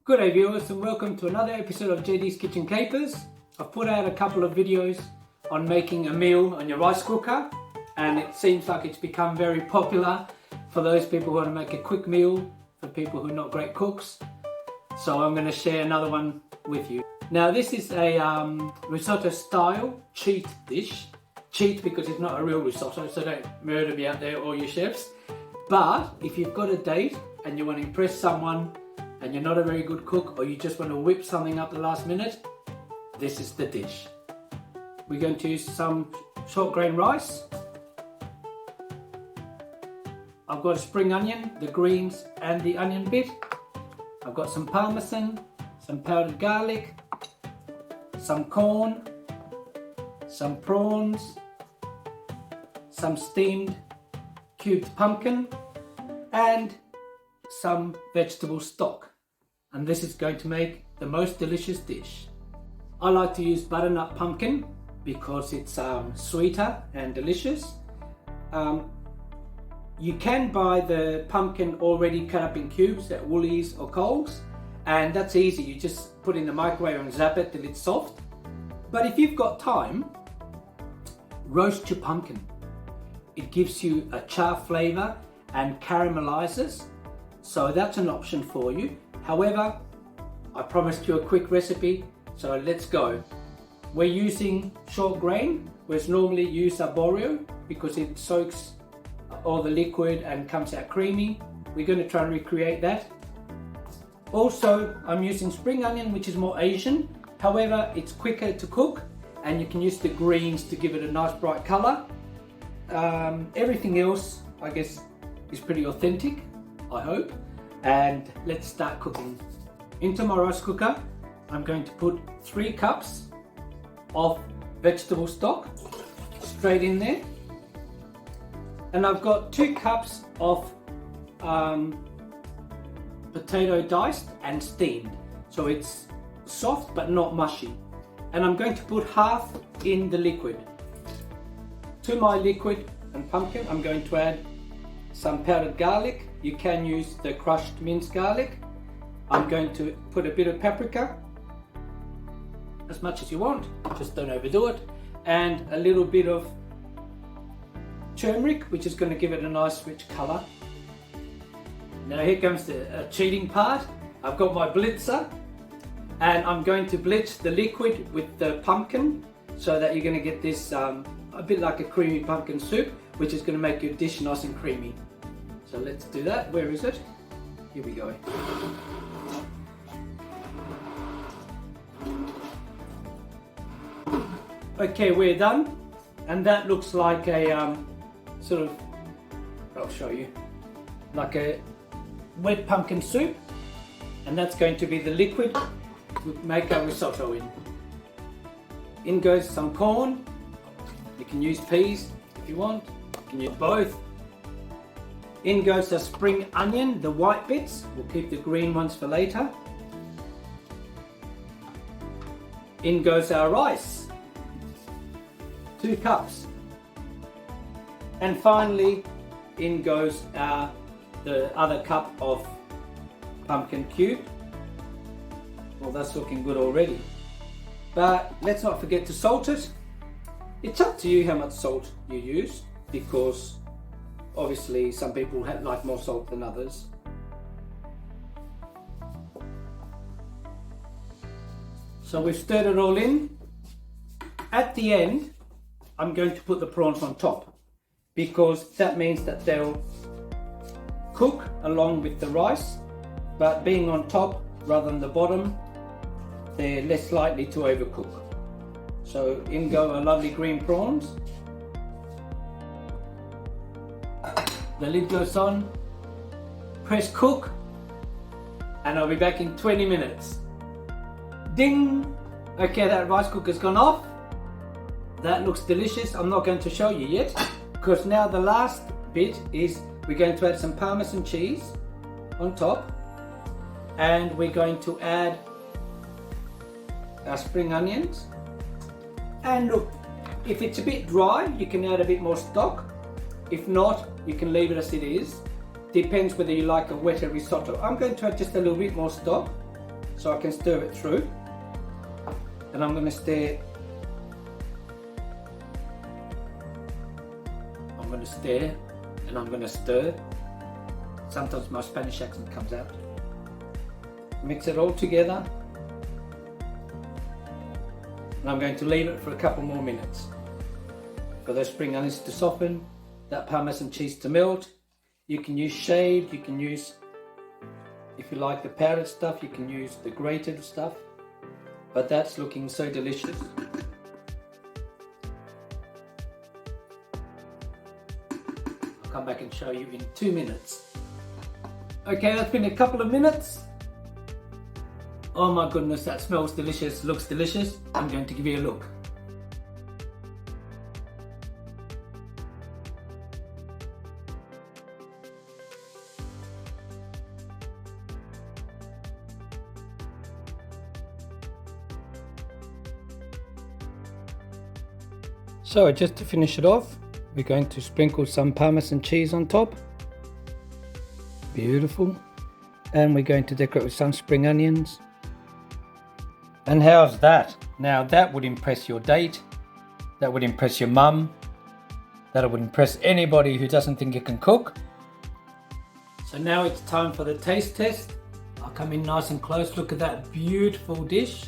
Good day viewers, and welcome to another episode of JD's Kitchen Capers. I've put out a couple of videos on making a meal on your rice cooker, and it seems like it's become very popular for those people who want to make a quick meal, for people who are not great cooks. So I'm going to share another one with you. Now this is a risotto style cheat dish. Cheat because it's not a real risotto, so don't murder me out there, all you chefs. But if you've got a date and you want to impress someone and you're not a very good cook, or you just want to whip something up the last minute, this is the dish. We're going to use some short grain rice. I've got a spring onion, the greens and the onion bit. I've got some parmesan, some powdered garlic, some corn, some prawns, some steamed cubed pumpkin, and some vegetable stock. And this is going to make the most delicious dish. I like to use butternut pumpkin because it's sweeter and delicious. You can buy the pumpkin already cut up in cubes at Woolies or Coles, and that's easy. You just put it in the microwave and zap it till it's soft. But if you've got time, roast your pumpkin. It gives you a char flavour and caramelizes, so that's an option for you. However, I promised you a quick recipe, so let's go. We're using short grain, whereas normally use arborio because it soaks all the liquid and comes out creamy. We're going to try and recreate that. Also, I'm using spring onion, which is more Asian. However, it's quicker to cook and you can use the greens to give it a nice bright colour. Everything else, I guess, is pretty authentic, I hope. And let's start cooking. Into my rice cooker, I'm going to put 3 cups of vegetable stock straight in there. And I've got 2 cups of potato diced and steamed. So it's soft but not mushy. And I'm going to put half in the liquid. To my liquid and pumpkin, I'm going to add some powdered garlic. You can use the crushed minced garlic. I'm going to put a bit of paprika, as much as you want, just don't overdo it, and a little bit of turmeric, which is going to give it a nice rich colour. Now here comes the cheating part. I've got my blitzer, and I'm going to blitz the liquid with the pumpkin so that you're going to get this a bit like a creamy pumpkin soup, which is going to make your dish nice and creamy. So let's do that. Where is it? Here we go. Okay, we're done, and that looks like a sort of, I'll show you, like a wet pumpkin soup, and that's going to be the liquid we make our risotto in. In goes some corn. You can use peas if you want, you can use both. In goes the spring onion, the white bits. We'll keep the green ones for later. In goes our rice, 2 cups. And finally, in goes the other cup of pumpkin cube. Well, that's looking good already. But let's not forget to salt it. It's up to you how much salt you use, because obviously some people like more salt than others. So we've stirred it all in. At the end, I'm going to put the prawns on top, because that means that they'll cook along with the rice, but being on top rather than the bottom, they're less likely to overcook. So in go our lovely green prawns. The lid goes on, press cook, and I'll be back in 20 minutes. Ding! Okay, that rice cooker's gone off. That looks delicious. I'm not going to show you yet, because now the last bit is we're going to add some Parmesan cheese on top, and we're going to add our spring onions. And look, if it's a bit dry, you can add a bit more stock. If not, you can leave it as it is. Depends whether you like a wetter risotto. I'm going to add just a little bit more stock so I can stir it through. And I'm going to stir. I'm going to stir and I'm going to stir. Sometimes my Spanish accent comes out. Mix it all together. And I'm going to leave it for a couple more minutes for those spring onions to soften, that Parmesan cheese to melt. You can use shaved, you can use, if you like the powdered stuff, you can use the grated stuff. But that's looking so delicious. I'll come back and show you in 2 minutes. Okay, that's been a couple of minutes. Oh my goodness, that smells delicious, looks delicious. I'm going to give you a look. So just to finish it off, we're going to sprinkle some Parmesan cheese on top. Beautiful. And we're going to decorate with some spring onions. And how's that? Now that would impress your date, that would impress your mum, that would impress anybody who doesn't think you can cook. So now it's time for the taste test. I'll come in nice and close, look at that beautiful dish.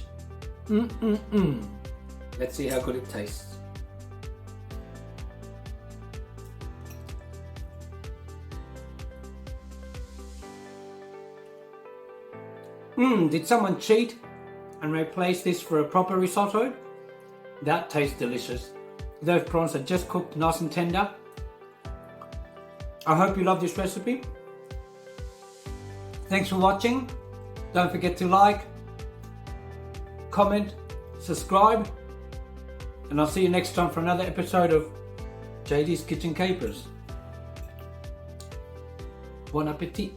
Let's see how good it tastes. Did someone cheat and replace this for a proper risotto? That tastes delicious. Those prawns are just cooked nice and tender. I hope you love this recipe. Thanks for watching. Don't forget to like, comment, subscribe, and I'll see you next time for another episode of JD's Kitchen Capers. Bon appetit.